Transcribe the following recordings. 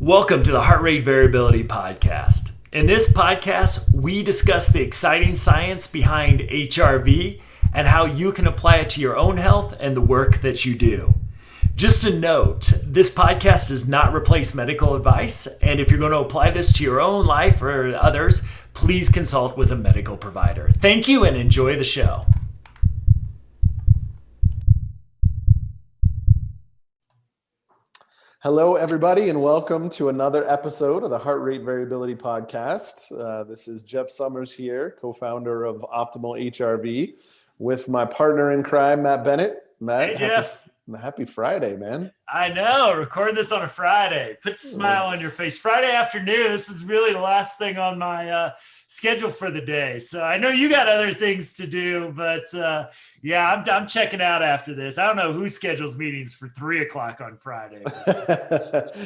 Welcome to the Heart Rate Variability Podcast. In this podcast, we discuss the exciting science behind HRV and how you can apply it to your own health and the work that you do. Just a note, this podcast does not replace medical advice, and if you're going to apply this to your own life or others, please consult with a medical provider. Thank you and enjoy the show. Hello, everybody, and welcome to another episode of the Heart Rate Variability Podcast. This is Jeff Summers here, co-founder of Optimal HRV, with my partner in crime, Matt Bennett. Matt, Hey, Jeff. Happy Friday, man. I know, recording this on a Friday. Puts a smile on your face. Friday afternoon, this is really the last thing on my schedule for the day. So I know you got other things to do, but yeah, I'm checking out after this. I don't know who schedules meetings for 3 o'clock on Friday.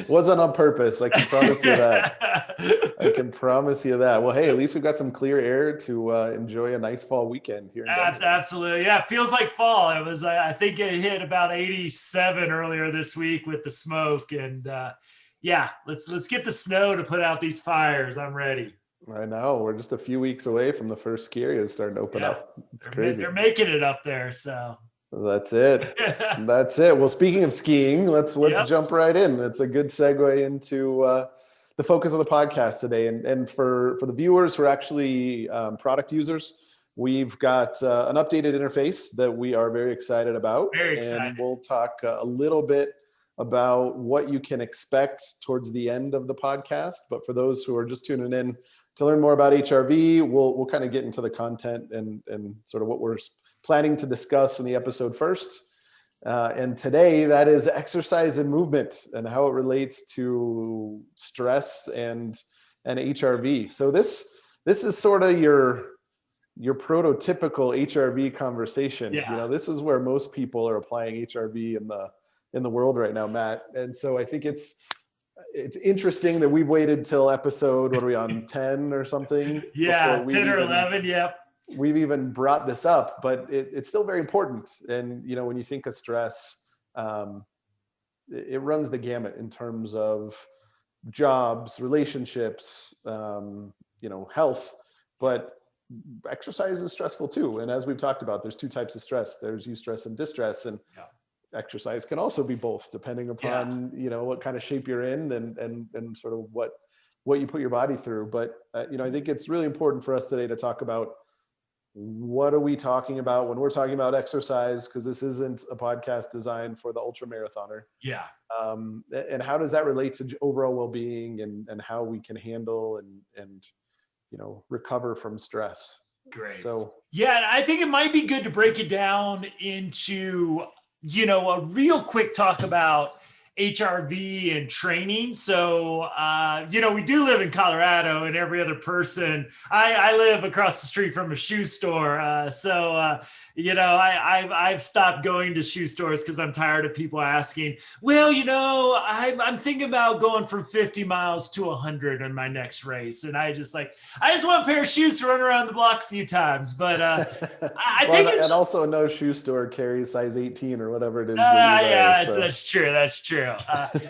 Wasn't on purpose. I can promise you that. I can promise you that. Well, hey, at least we've got some clear air to enjoy a nice fall weekend here in Denver. Absolutely. Yeah, it feels like fall. It was, I think it hit about 87 earlier this week with the smoke. And yeah, let's get the snow to put out these fires. I'm ready. I know. We're just a few weeks away from the first ski areas starting to open up. It's crazy. They're making it up there, so. That's it. That's it. Well, speaking of skiing, let's jump right in. It's a good segue into the focus of the podcast today. And for the viewers who are actually product users, we've got an updated interface that we are very excited about. Very excited. And we'll talk a little bit about what you can expect towards the end of the podcast. But for those who are just tuning in to learn more about HRV, we'll kind of get into the content and sort of what we're planning to discuss in the episode first. And today, that is exercise and movement and how it relates to stress and HRV. So this is sort of your prototypical HRV conversation. Yeah. You know, this is where most people are applying HRV in the world right now, Matt. And so I think it's interesting that we've waited till episode, what are we on, 10 or something? Yeah, 10 or 11, yeah. We've even brought this up, but it's still very important. And, you know, when you think of stress, it runs the gamut in terms of jobs, relationships, health, but exercise is stressful too. And as we've talked about, there's two types of stress. There's eustress and distress. And exercise can also be both, depending upon what kind of shape you're in and sort of what you put your body through. But I think it's really important for us today to talk about what are we talking about when we're talking about exercise, because this isn't a podcast designed for the ultra marathoner. Yeah. And how does that relate to overall well-being and how we can handle and recover from stress. Great. So yeah, I think it might be good to break it down into a real quick talk about HRV and training. So, we do live in Colorado, and every other person, I live across the street from a shoe store. I've stopped going to shoe stores because I'm tired of people asking, well, I'm thinking about going from 50 miles to 100 in my next race. And I just want a pair of shoes to run around the block a few times. But I think and also no shoe store carries size 18 or whatever it is. That's true. That's true.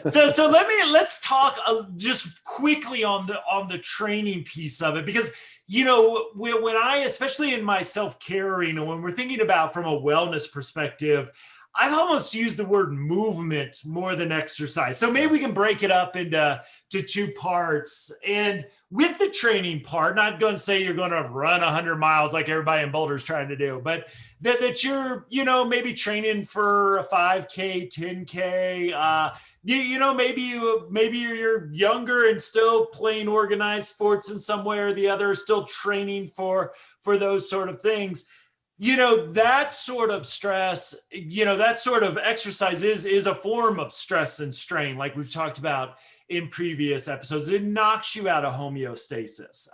So let's talk just quickly on the training piece of it, because when I, especially in my self-care arena, when we're thinking about from a wellness perspective, I've almost used the word movement more than exercise. So maybe we can break it up into two parts. And with the training part, not going to say you're going to run 100 miles like everybody in Boulder's trying to do, but that you're, maybe training for a 5K, 10K, maybe you're younger and still playing organized sports in some way or the other, still training for those sort of things. That sort of stress, that sort of exercise is a form of stress and strain, like we've talked about in previous episodes. It knocks you out of homeostasis.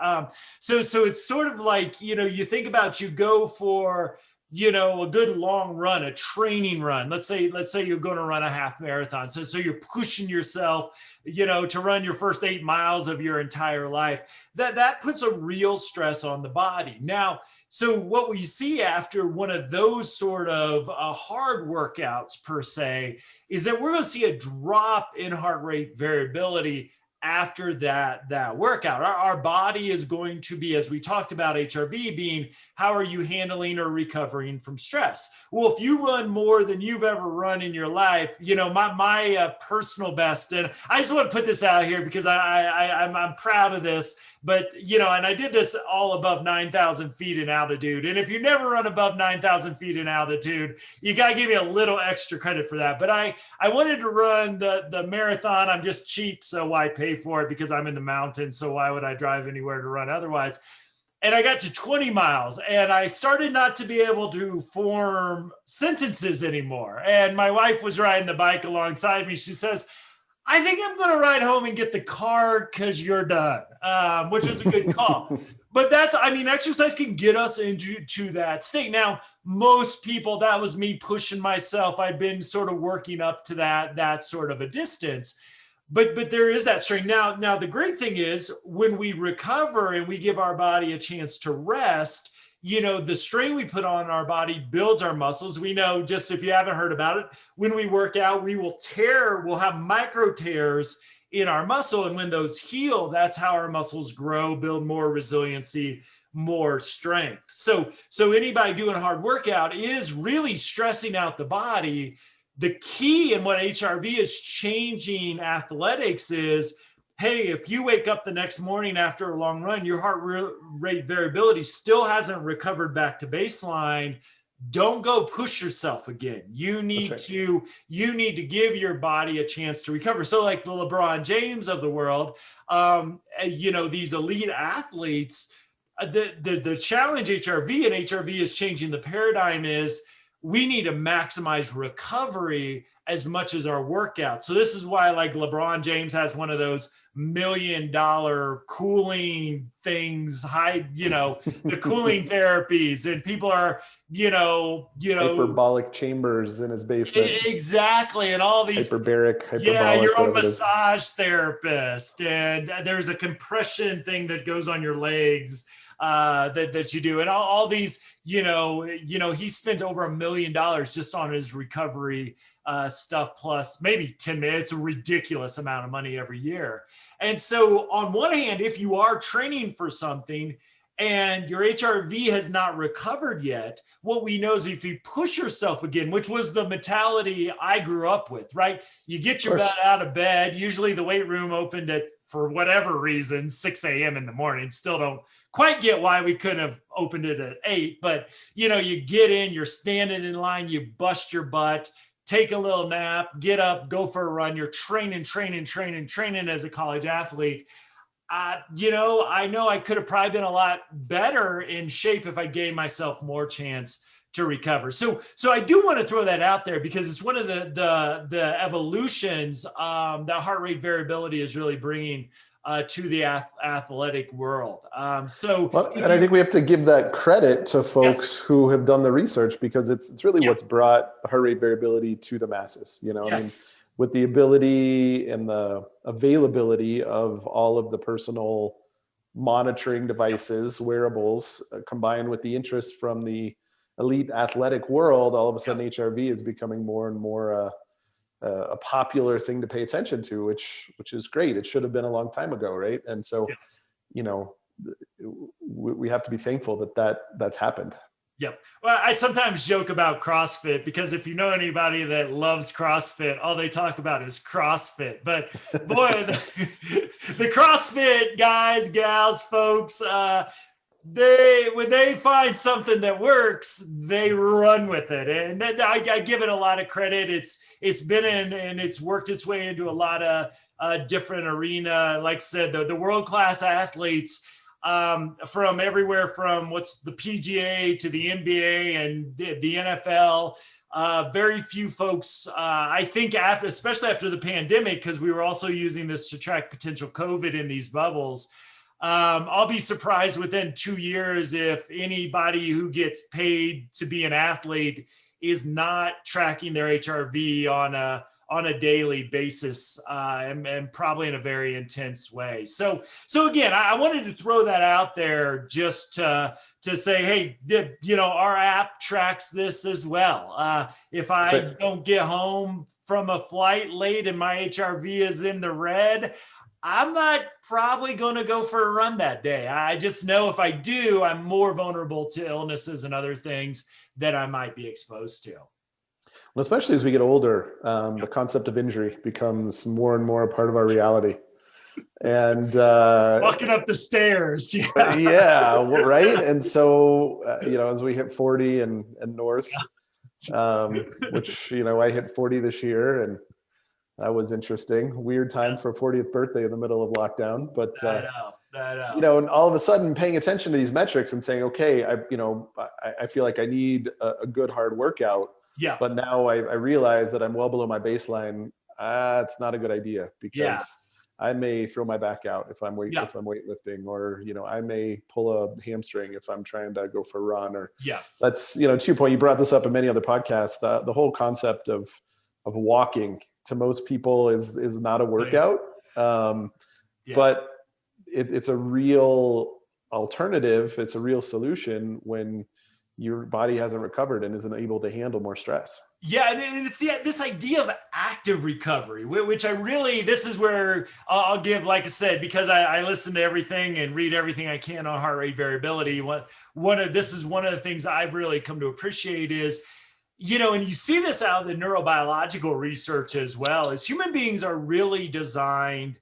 So it's sort of like, you think about, you go for, a good long run, a training run. Let's say you're going to run a half marathon. So you're pushing yourself, to run your first 8 miles of your entire life. That puts a real stress on the body. Now, so what we see after one of those sort of hard workouts per se, is that we're going to see a drop in heart rate variability after that workout. Our body is going to be, as we talked about HRV being, how are you handling or recovering from stress? Well, if you run more than you've ever run in your life, my personal best, and I just want to put this out here because I'm proud of this, but and I did this all above 9,000 feet in altitude. And if you never run above 9,000 feet in altitude, you got to give me a little extra credit for that. But I wanted to run the marathon. I'm just cheap, so why pay for it? Because I'm in the mountains, so why would I drive anywhere to run otherwise? And I got to 20 miles and I started not to be able to form sentences anymore. And my wife was riding the bike alongside me. She says, I think I'm going to ride home and get the car because you're done, which is a good call. But exercise can get us into that state. Now, most people, that was me pushing myself. I'd been sort of working up to that sort of a distance. But there is that strain. Now, the great thing is when we recover and we give our body a chance to rest, the strain we put on our body builds our muscles. We know, just if you haven't heard about it, when we work out, we'll have micro tears in our muscle. And when those heal, that's how our muscles grow, build more resiliency, more strength. So anybody doing a hard workout is really stressing out the body. The key in what HRV is changing athletics is, hey, if you wake up the next morning after a long run, your heart rate variability still hasn't recovered back to baseline, don't go push yourself again. You need to give your body a chance to recover. So like the LeBron James of the world, these elite athletes, the challenge HRV, and HRV is changing the paradigm, is we need to maximize recovery as much as our workout. So this is why, like, LeBron James has one of those $1 million cooling things, the cooling therapies, and people are, hyperbolic chambers in his basement. Exactly. And all these hyperbaric, your own massage therapist. And there's a compression thing that goes on your legs that you do. And all these, he spends over $1 million just on his recovery stuff, plus maybe 10 minutes, a ridiculous amount of money every year. And so on one hand, if you are training for something and your HRV has not recovered yet, what we know is if you push yourself again, which was the mentality I grew up with, right? You get your butt out of bed. Usually the weight room opened at, for whatever reason, 6 a.m. in the morning. Still don't quite get why we couldn't have opened it at 8, but you get in, you're standing in line, you bust your butt, take a little nap, get up, go for a run. You're training as a college athlete. I know I could have probably been a lot better in shape if I gave myself more chance to recover. So I do want to throw that out there because it's one of the evolutions that heart rate variability is really bringing to the athletic world. And I think we have to give that credit to folks who have done the research, because it's really what's brought heart rate variability to the masses. With the ability and the availability of all of the personal monitoring devices, wearables, combined with the interest from the elite athletic world, all of a sudden HRV is becoming more and more a popular thing to pay attention to, which is great. It should have been a long time ago, right? And so, we have to be thankful that's happened. Yep. Well, I sometimes joke about CrossFit because if you know anybody that loves CrossFit, all they talk about is CrossFit. But boy, the CrossFit guys, gals, folks, when they find something that works, they run with it. And I give it a lot of credit. It's been in and it's worked its way into a lot of different arena. Like I said, the world-class athletes, from everywhere from what's the PGA to the NBA and the NFL. Very few folks, I think, especially after the pandemic, because we were also using this to track potential COVID in these bubbles. I'll be surprised within 2 years if anybody who gets paid to be an athlete is not tracking their HRV on a daily basis, and probably in a very intense way. So again, I wanted to throw that out there just to say, hey, our app tracks this as well. If I don't get home from a flight late and my HRV is in the red, I'm not probably going to go for a run that day. I just know if I do, I'm more vulnerable to illnesses and other things that I might be exposed to. Well, especially as we get older, the concept of injury becomes more and more a part of our reality. And walking up the stairs. Yeah, well, right. And so, as we hit 40 and north, which, I hit 40 this year, and that was interesting. Weird time for a 40th birthday in the middle of lockdown. But, I know. and all of a sudden paying attention to these metrics and saying, okay, I feel like I need a good hard workout. Yeah. But now I realize that I'm well below my baseline. It's not a good idea, because I may throw my back out if I'm weightlifting, or I may pull a hamstring if I'm trying to go for a run. Or that's, to your point, you brought this up in many other podcasts. The whole concept of walking to most people is not a workout, but it's a real alternative. It's a real solution when your body hasn't recovered and isn't able to handle more stress. Yeah, and it's this idea of active recovery, which this is where I'll give, like I said, because I listen to everything and read everything I can on heart rate variability. This is one of the things I've really come to appreciate is, and you see this out of the neurobiological research as well, is human beings are really designed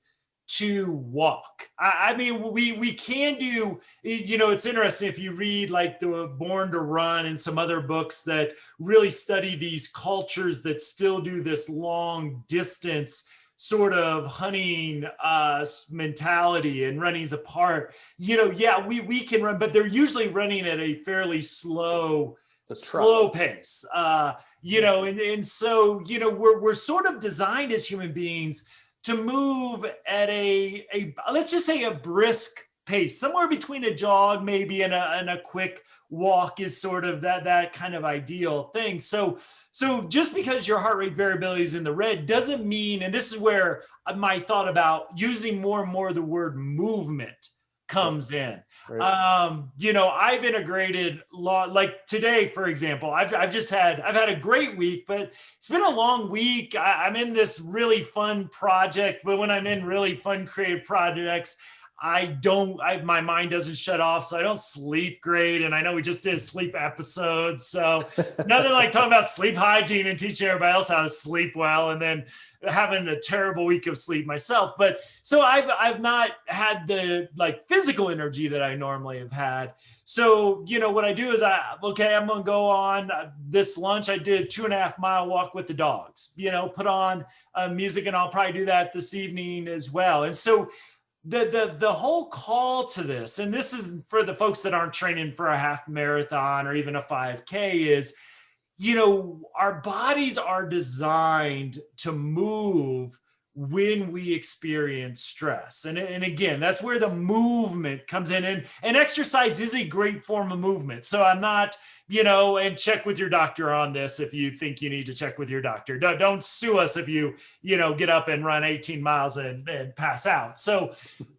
to walk. I mean, we can do, it's interesting if you read like the Born to Run and some other books that really study these cultures that still do this long distance sort of hunting mentality and running's It's apart. We can run, but they're usually running at a fairly slow pace. And so, we're sort of designed as human beings to move at a let's just say a brisk pace, somewhere between a jog maybe and a quick walk is sort of that kind of ideal thing. So just because your heart rate variability is in the red doesn't mean, and this is where my thought about using more and more the word movement comes in. Right. I've integrated like today, for example, I've had a great week, but it's been a long week. I'm in this really fun project, but when I'm in really fun creative projects, my mind doesn't shut off, so I don't sleep great. And I know we just did a sleep episode, so nothing like talking about sleep hygiene and teaching everybody else how to sleep well, and then having a terrible week of sleep myself. But so I've not had the like physical energy that I normally have had. So, what I do is I'm going to go on this lunch. I did a 2.5 mile walk with the dogs, put on music, and I'll probably do that this evening as well. And so the whole call to this, and this is for the folks that aren't training for a half marathon or even a 5K, is, our bodies are designed to move when we experience stress. And again, that's where the movement comes in. And exercise is a great form of movement. So I'm not, and check with your doctor on this if you think you need to check with your doctor. Don't sue us if you get up and run 18 miles and pass out. So,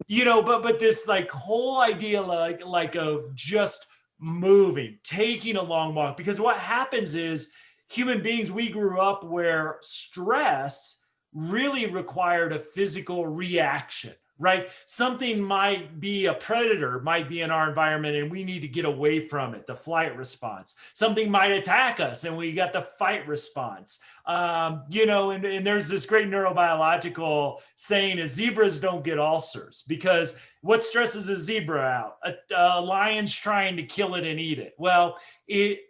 but this like whole idea like of just moving, taking a long walk, because what happens is human beings, we grew up where stress really required a physical reaction, right? Something might be a predator, might be in our environment, and we need to get away from it, the flight response. Something might attack us, and we got the fight response. And there's this great neurobiological saying is zebras don't get ulcers, because what stresses a zebra out? A lion's trying to kill it and eat it. Well,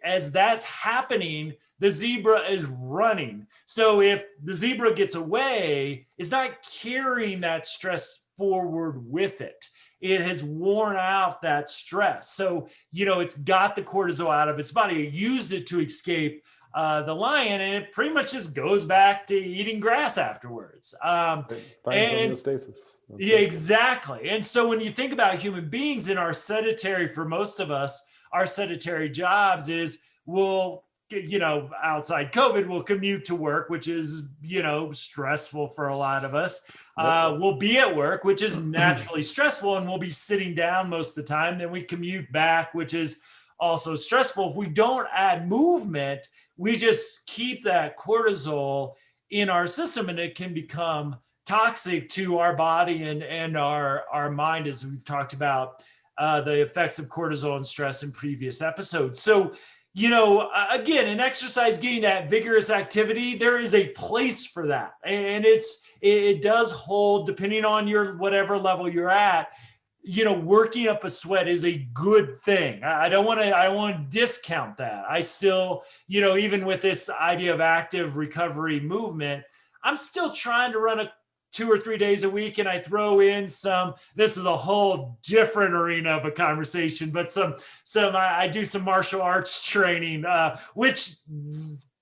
as that's happening, the zebra is running. So if the zebra gets away, it's not carrying that stress forward with it. It has worn out that stress. So, it's got the cortisol out of its body. It used it to escape the lion, and it pretty much just goes back to eating grass afterwards. Homeostasis. Yeah, exactly. And so when you think about human beings in our sedentary, for most of us, our sedentary jobs is outside COVID, we'll commute to work, which is, stressful for a lot of us. We'll be at work, which is naturally stressful, and we'll be sitting down most of the time. Then we commute back, which is also stressful. If we don't add movement, we just keep that cortisol in our system, and it can become toxic to our body and our mind, as we've talked about the effects of cortisol and stress in previous episodes. So, again, in exercise, getting that vigorous activity, there is a place for that. And it does hold, depending on your whatever level you're at, working up a sweat is a good thing. I don't want to discount that. I still, even with this idea of active recovery movement, I'm still trying to run 2 or 3 days a week, and I throw in this is a whole different arena of a conversation, but I do some martial arts training, which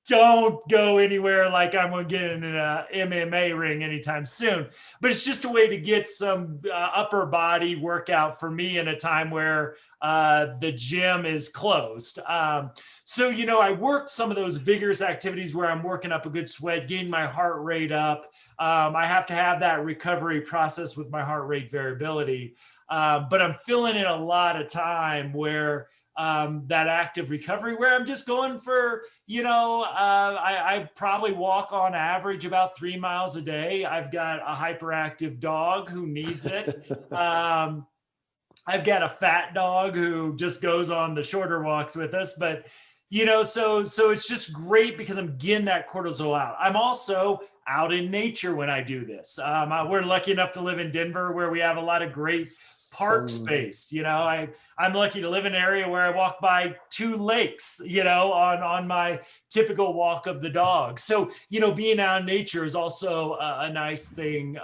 don't go anywhere like I'm going to get in an MMA ring anytime soon. But it's just a way to get some upper body workout for me in a time where the gym is closed. So, I worked some of those vigorous activities where I'm working up a good sweat, getting my heart rate up. I have to have that recovery process with my heart rate variability. But I'm filling in a lot of time where that active recovery, where I'm just going for, I probably walk on average about 3 miles a day. I've got a hyperactive dog who needs it. I've got a fat dog who just goes on the shorter walks with us, but so it's just great because I'm getting that cortisol out. I'm also out in nature when I do this. We're lucky enough to live in Denver, where we have a lot of great park space. I'm lucky to live in an area where I walk by 2 lakes, on my typical walk of the dog. So, being out in nature is also a nice thing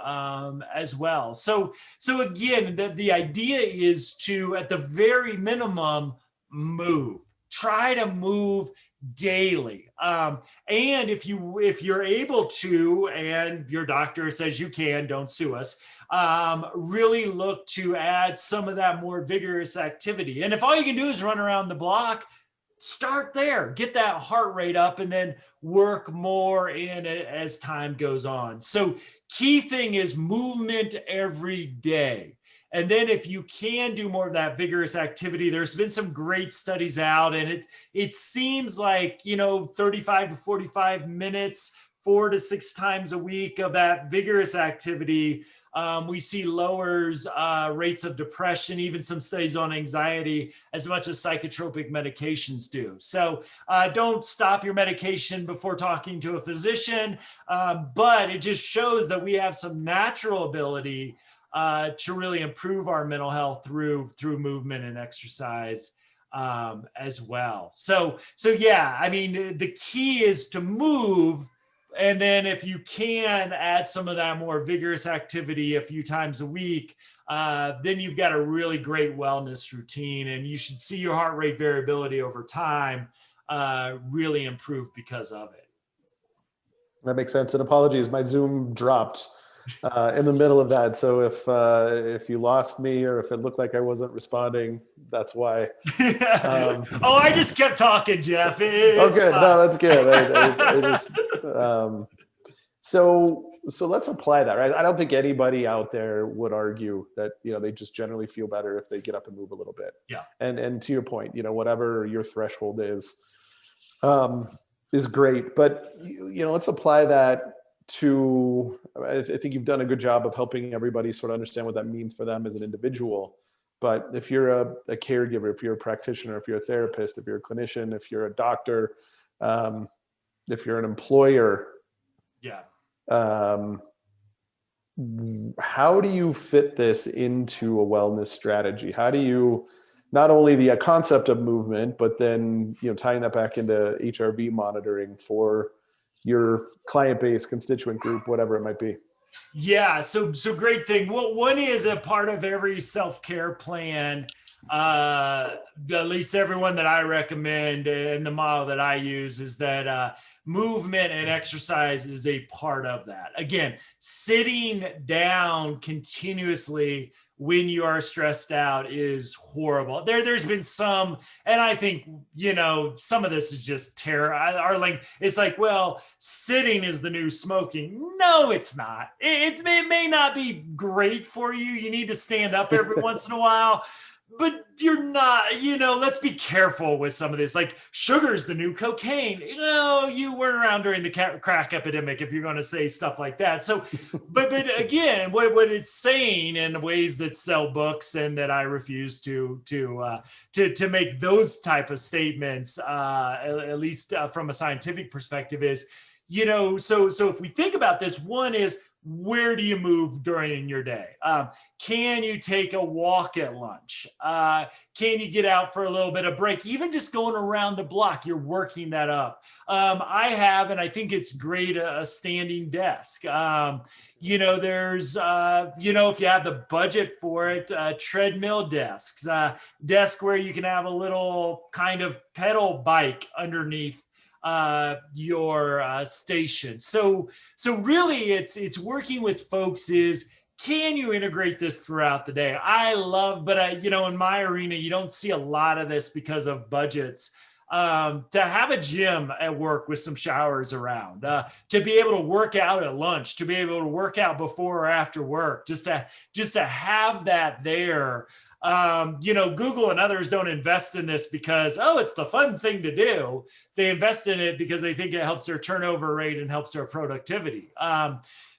as well. So again, the idea is to, at the very minimum, move. Try to move daily. And if you're able to, and your doctor says you can, don't sue us, really look to add some of that more vigorous activity. And if all you can do is run around the block, start there, get that heart rate up, and then work more in it as time goes on. So key thing is movement every day. And then if you can do more of that vigorous activity, there's been some great studies out, and it seems like, 35 to 45 minutes, 4 to 6 times a week of that vigorous activity, we see lowers rates of depression, even some studies on anxiety, as much as psychotropic medications do. So don't stop your medication before talking to a physician, but it just shows that we have some natural ability to really improve our mental health through movement and exercise as well. So yeah, I mean, the key is to move. And then if you can add some of that more vigorous activity a few times a week, then you've got a really great wellness routine, and you should see your heart rate variability over time really improve because of it. That makes sense. And apologies, my Zoom dropped in the middle of that. So if you lost me, or if it looked like I wasn't responding, that's why. I just kept talking, Jeff. Okay, no, that's good. I just so let's apply that, right? I don't think anybody out there would argue that they just generally feel better if they get up and move a little bit. Yeah. And to your point, whatever your threshold is great. But let's apply that to, I think you've done a good job of helping everybody sort of understand what that means for them as an individual. But if you're a caregiver, if you're a practitioner, if you're a therapist, if you're a clinician, if you're a doctor, if you're an employer, yeah, how do you fit this into a wellness strategy? How do you, not only the concept of movement, but then tying that back into HRV monitoring for your client base, constituent group, whatever it might be? Yeah, so great thing. Well, one is a part of every self-care plan, at least everyone that I recommend, and the model that I use is that movement and exercise is a part of that. Again, sitting down continuously when you are stressed out is horrible. There's been some, and I think, some of this is just terror. It's like, well, sitting is the new smoking. No, it's not. It may not be great for you. You need to stand up every once in a while. but you're not, let's be careful with some of this. Like sugar's the new cocaine. You weren't around during the crack epidemic if you're going to say stuff like that. So, but again, what it's saying in ways that sell books and that I refuse to make those type of statements, at least from a scientific perspective, is, so if we think about this, one is, where do you move during your day? Can you take a walk at lunch? Can you get out for a little bit of break? Even just going around the block, you're working that up. I have, and I think it's great, a standing desk. There's, if you have the budget for it, treadmill desks, desk where you can have a little kind of pedal bike underneath your station. So really it's working with folks is, can you integrate this throughout the day? I love, but in my arena, you don't see a lot of this because of budgets. To have a gym at work with some showers around, to be able to work out at lunch, to be able to work out before or after work, just to have that there. Google and others don't invest in this because, it's the fun thing to do. They invest in it because they think it helps their turnover rate and helps their productivity.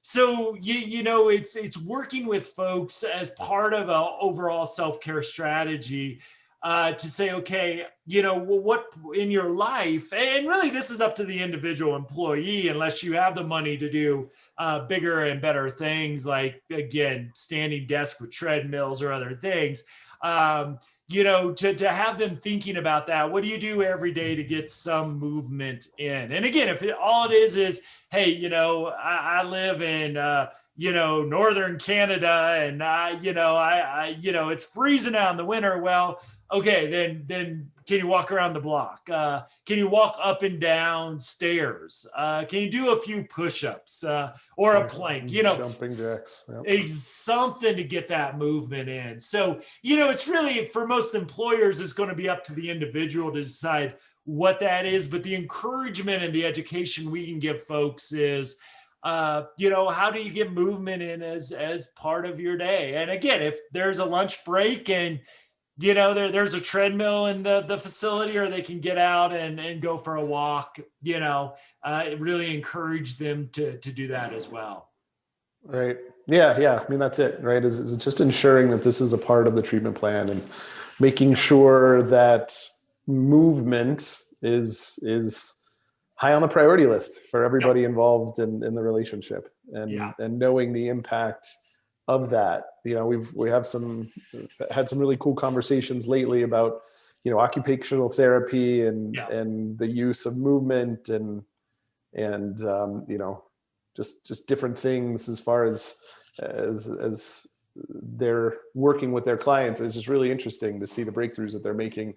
So it's working with folks as part of an overall self-care strategy, to say, okay, what in your life, and really this is up to the individual employee, unless you have the money to do bigger and better things, like, again, standing desk with treadmills or other things, to have them thinking about that. What do you do every day to get some movement in? And again, if all it is, hey, I live in, northern Canada, and it's freezing out in the winter. Well, okay, then can you walk around the block? Can you walk up and down stairs? Can you do a few push-ups or a plank? Jumping jacks. Yep. Something to get that movement in. So, it's really, for most employers, it's going to be up to the individual to decide what that is. But the encouragement and the education we can give folks is, how do you get movement in as part of your day? And again, if there's a lunch break and there's a treadmill in the facility, or they can get out and go for a walk, really encourage them to do that as well. Right. Yeah. I mean, that's it, right? Is just ensuring that this is a part of the treatment plan and making sure that movement is high on the priority list for everybody involved in the relationship, and knowing the impact of that. We have had some really cool conversations lately about, occupational therapy and the use of movement and just different things as far as they're working with their clients. It's just really interesting to see the breakthroughs that they're making.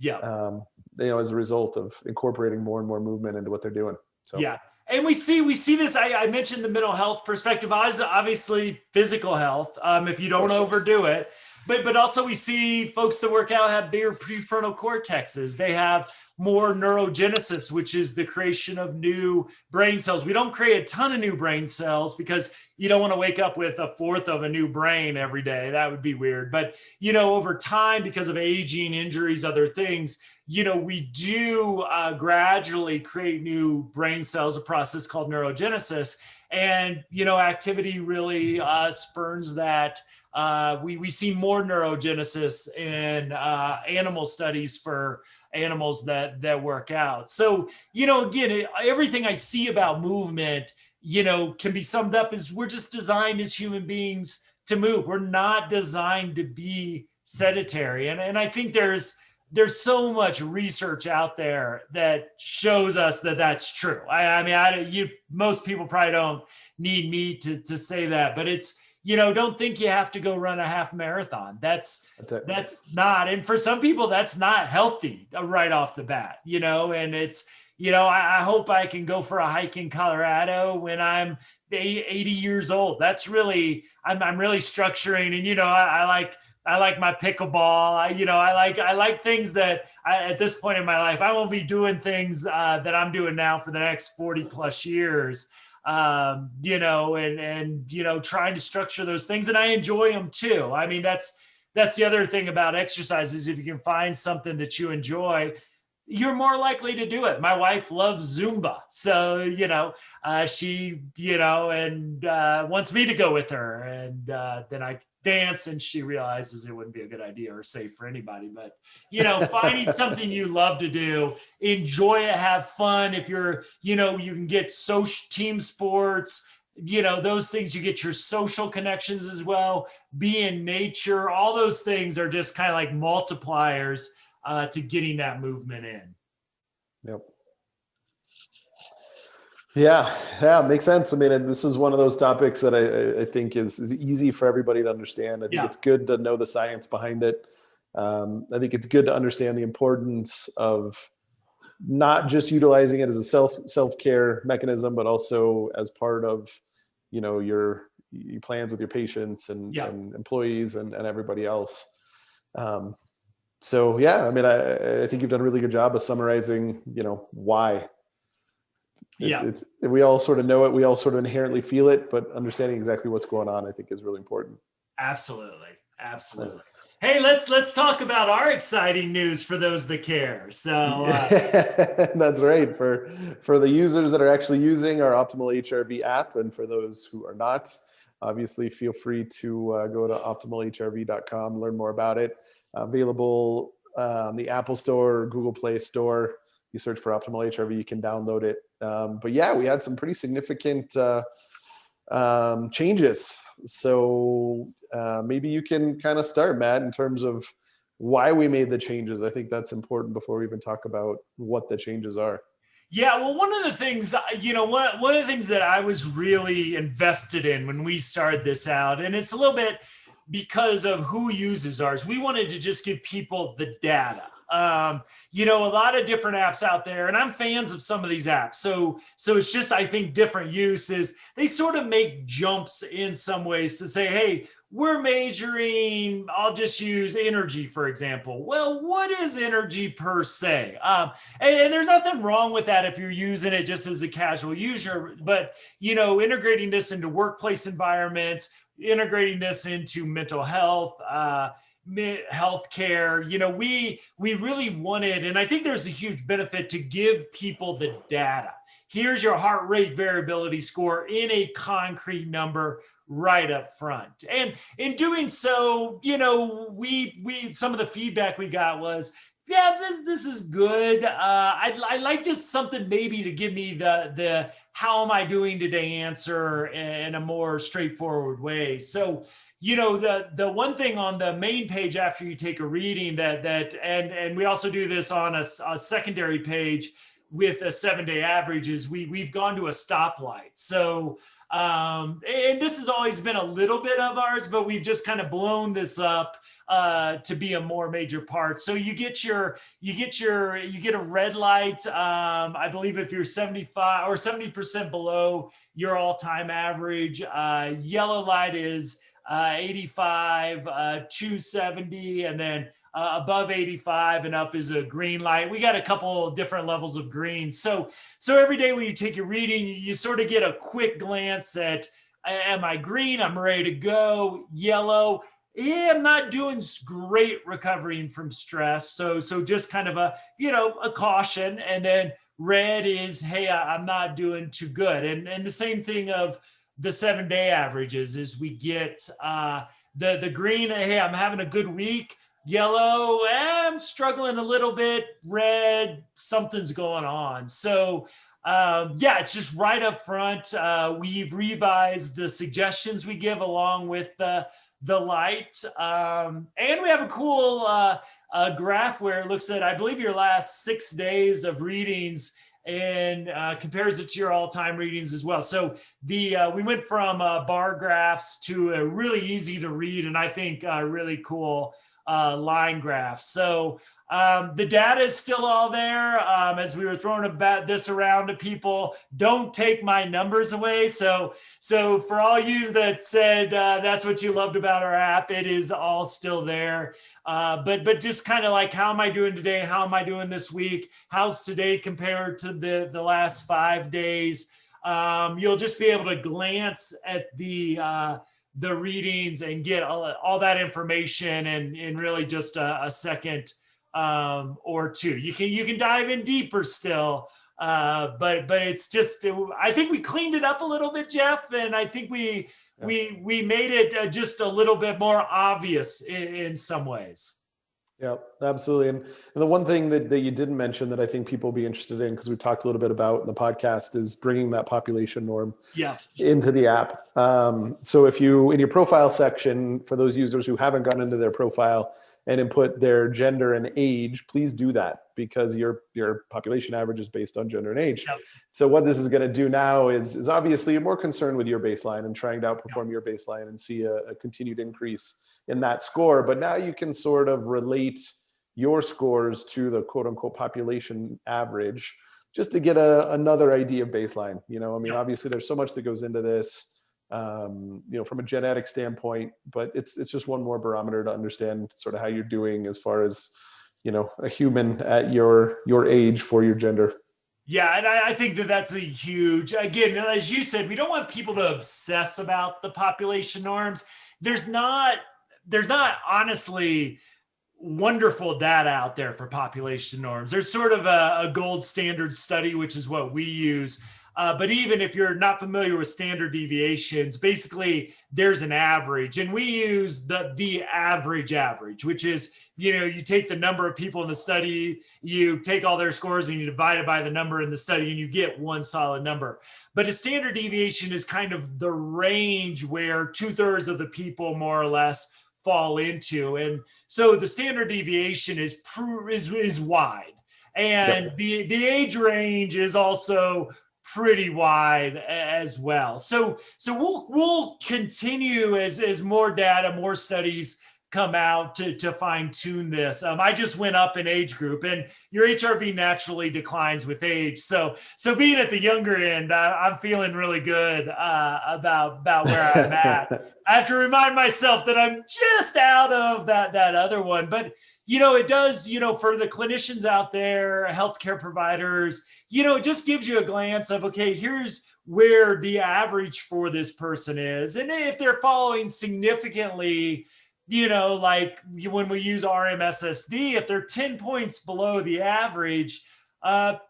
As a result of incorporating more and more movement into what they're doing. So. Yeah. And we see this. I mentioned the mental health perspective, obviously physical health, if you don't overdo it, but also we see folks that work out have bigger prefrontal cortexes. They have more neurogenesis, which is the creation of new brain cells. We don't create a ton of new brain cells because you don't want to wake up with a fourth of a new brain every day. That would be weird. But, over time, because of aging, injuries, other things, we do gradually create new brain cells, a process called neurogenesis. And, activity really spurns that. We see more neurogenesis in animal studies for animals that work out. So, again, everything I see about movement, can be summed up as, we're just designed as human beings to move. We're not designed to be sedentary. And I think there's so much research out there that shows us that that's true. Most people probably don't need me to say that, but it's, don't think you have to go run a half marathon. That's not, and for some people that's not healthy right off the bat, and it's, I hope I can go for a hike in Colorado when I'm 80 years old. That's really, I'm really structuring, and, I like my pickleball. I like things that at this point in my life, I won't be doing things that I'm doing now for the next 40 plus years. And trying to structure those things. And I enjoy them too. I mean, that's that's the other thing about exercise is if you can find something that you enjoy, you're more likely to do it. My wife loves Zumba. So, she, and wants me to go with her. And then I dance, and she realizes it wouldn't be a good idea or safe for anybody. But, finding something you love to do, enjoy it, have fun. If you're, you can get social team sports, those things, you get your social connections as well. Be in nature. All those things are just kind of like multipliers to getting that movement in. Yep. Yeah, makes sense. I mean, this is one of those topics that I think is easy for everybody to understand. I think it's good to know the science behind it. I think it's good to understand the importance of not just utilizing it as a self-care mechanism, but also as part of, your plans with your patients and employees and everybody else. So yeah, I mean, I think you've done a really good job of summarizing, why. We all sort of know it. We all sort of inherently feel it, but understanding exactly what's going on, I think, is really important. Absolutely. Hey, let's talk about our exciting news for those that care. So that's right. For the users that are actually using our Optimal HRV app, and for those who are not, obviously feel free to go to optimalhrv.com, learn more about it. Available on the Apple Store or Google Play Store. You search for Optimal HRV, you can download it. But yeah, we had some pretty significant changes. So maybe you can kind of start, Matt, in terms of why we made the changes. I think that's important before we even talk about what the changes are. Yeah, well, one of the things, one of the things that I was really invested in when we started this out, and it's a little bit because of who uses ours, we wanted to just give people the data. A lot of different apps out there, and I'm fans of some of these apps. So it's just, I think, different uses. They sort of make jumps in some ways to say, hey, we're measuring, I'll just use energy, for example. Well, what is energy per se? And there's nothing wrong with that if you're using it just as a casual user, but, integrating this into workplace environments, integrating this into mental health, healthcare, we really wanted, and I think there's a huge benefit to give people the data. Here's your heart rate variability score in a concrete number right up front. And in doing so, we some of the feedback we got was, yeah, this is good. I'd like just something maybe to give me the how am I doing today answer in a more straightforward way. So, the one thing on the main page after you take a reading and we also do this on a secondary page with a 7-day average is we've gone to a stoplight. So, and this has always been a little bit of ours, but we've just kind of blown this up to be a more major part. So you get a red light. I believe if you're 75 or 70% below your all-time average, yellow light is 85, 270, and then above 85 and up is a green light. We got a couple different levels of green. So every day when you take your reading, you sort of get a quick glance at, am I green? I'm ready to go. Yellow, I'm not doing great recovering from stress. So just kind of a caution. And then red is, hey, I'm not doing too good. And the same thing of the 7-day averages is we get the green, hey, I'm having a good week. Yellow, I'm struggling a little bit. Red, something's going on. So it's just right up front. We've revised the suggestions we give along with the light. And we have a cool graph where it looks at, I believe, your last 6 days of readings and compares it to your all-time readings as well. So we went from bar graphs to a really easy to read and I think really cool line graph. So the data is still all there. As we were throwing this around to people, don't take my numbers away. So for all you that said that's what you loved about our app, it is all still there. But just kind of like, how am I doing today? How am I doing this week? How's today compared to the last 5 days? You'll just be able to glance at the the readings and get all that information in really just a second or two. You can dive in deeper still, but it's just, I think we cleaned it up a little bit, Jeff, and I think we made it just a little bit more obvious in some ways. Yeah, absolutely. And the one thing that you didn't mention that I think people will be interested in, because we talked a little bit about in the podcast, is bringing that population norm into the app. So if you, in your profile section, for those users who haven't gone into their profile and input their gender and age, please do that, because your population average is based on gender and age. Yep. So what this is going to do now is obviously you're more concerned with your baseline and trying to outperform your baseline and see a continued increase in that score. But now you can sort of relate your scores to the quote unquote population average, just to get another idea of baseline. You know, I mean, obviously there's so much that goes into this, you know, from a genetic standpoint, but it's just one more barometer to understand sort of how you're doing as far as, you know, a human at your age for your gender. Yeah, and I think that's a huge, again, as you said, we don't want people to obsess about the population norms. There's not honestly wonderful data out there for population norms. There's sort of a gold standard study, which is what we use. But even if you're not familiar with standard deviations, basically there's an average, and we use the average, which is, you know, you take the number of people in the study, you take all their scores and you divide it by the number in the study and you get one solid number. But a standard deviation is kind of the range where 2/3 of the people more or less fall into. And so the standard deviation is wide, and the age range is also pretty wide as well. So we'll continue as more data, more studies come out to fine tune this. I just went up in age group, and your HRV naturally declines with age. So being at the younger end, I'm feeling really good about where I'm at. I have to remind myself that I'm just out of that other one, but you know, it does, you know, for the clinicians out there, healthcare providers, you know, it just gives you a glance of, okay, here's where the average for this person is. And if they're following significantly, you know, like when we use RMSSD, if they're 10 points below the average,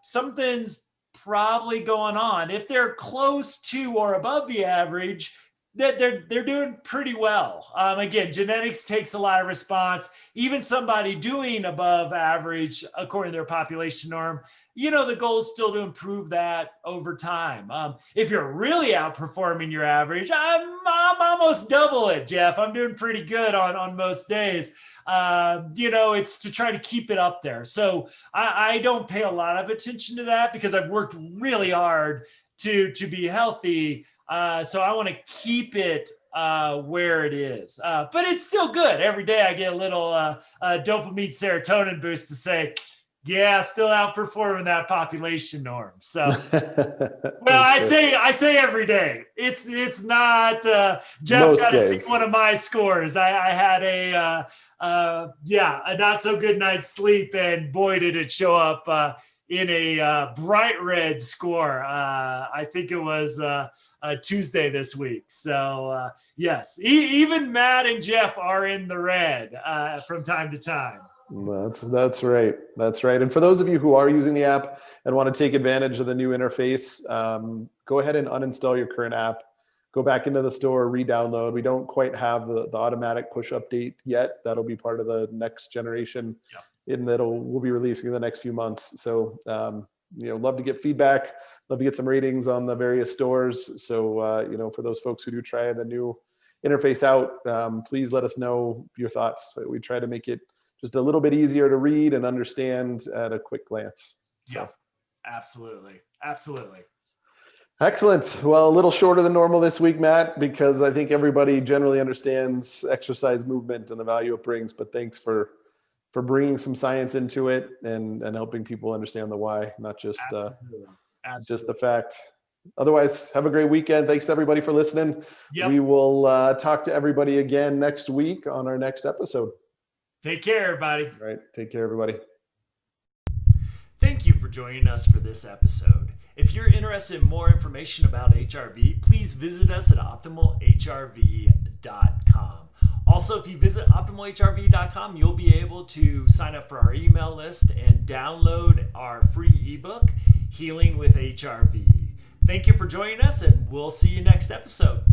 something's probably going on. If they're close to or above the average, that they're doing pretty well. Again, genetics takes a lot of response. Even somebody doing above average, according to their population norm, you know, the goal is still to improve that over time. If you're really outperforming your average, I'm almost double it, Jeff. I'm doing pretty good on most days. You know, it's to try to keep it up there. So I don't pay a lot of attention to that because I've worked really hard to be healthy. So I want to keep it where it is, but it's still good. Every day I get a little dopamine serotonin boost to say, yeah, still outperforming that population norm. So, well, I say every day. It's not. Jeff got to see one of my scores. I had a not so good night's sleep, and boy, did it show up in a bright red score. I think it was Tuesday this week. So yes, even Matt and Jeff are in the red from time to time. That's right. That's right. And for those of you who are using the app and want to take advantage of the new interface, go ahead and uninstall your current app. Go back into the store, re-download. We don't quite have the automatic push update yet. That'll be part of the next generation, and we'll be releasing in the next few months. So you know, love to get feedback, love to get some ratings on the various stores. So you know, for those folks who do try the new interface out, please let us know your thoughts. We try to make it just a little bit easier to read and understand at a quick glance. So. Yeah, absolutely. Absolutely. Excellent. Well, a little shorter than normal this week, Matt, because I think everybody generally understands exercise movement and the value it brings, but thanks for bringing some science into it and helping people understand the why, not just just the fact. Otherwise, have a great weekend. Thanks to everybody for listening. Yep. We will talk to everybody again next week on our next episode. Take care, everybody. All right. Take care, everybody. Thank you for joining us for this episode. If you're interested in more information about HRV, please visit us at optimalhrv.com. optimalhrv.com. Also, if you visit optimalhrv.com, you'll be able to sign up for our email list and download our free ebook, Healing with HRV. Thank you for joining us, and we'll see you next episode.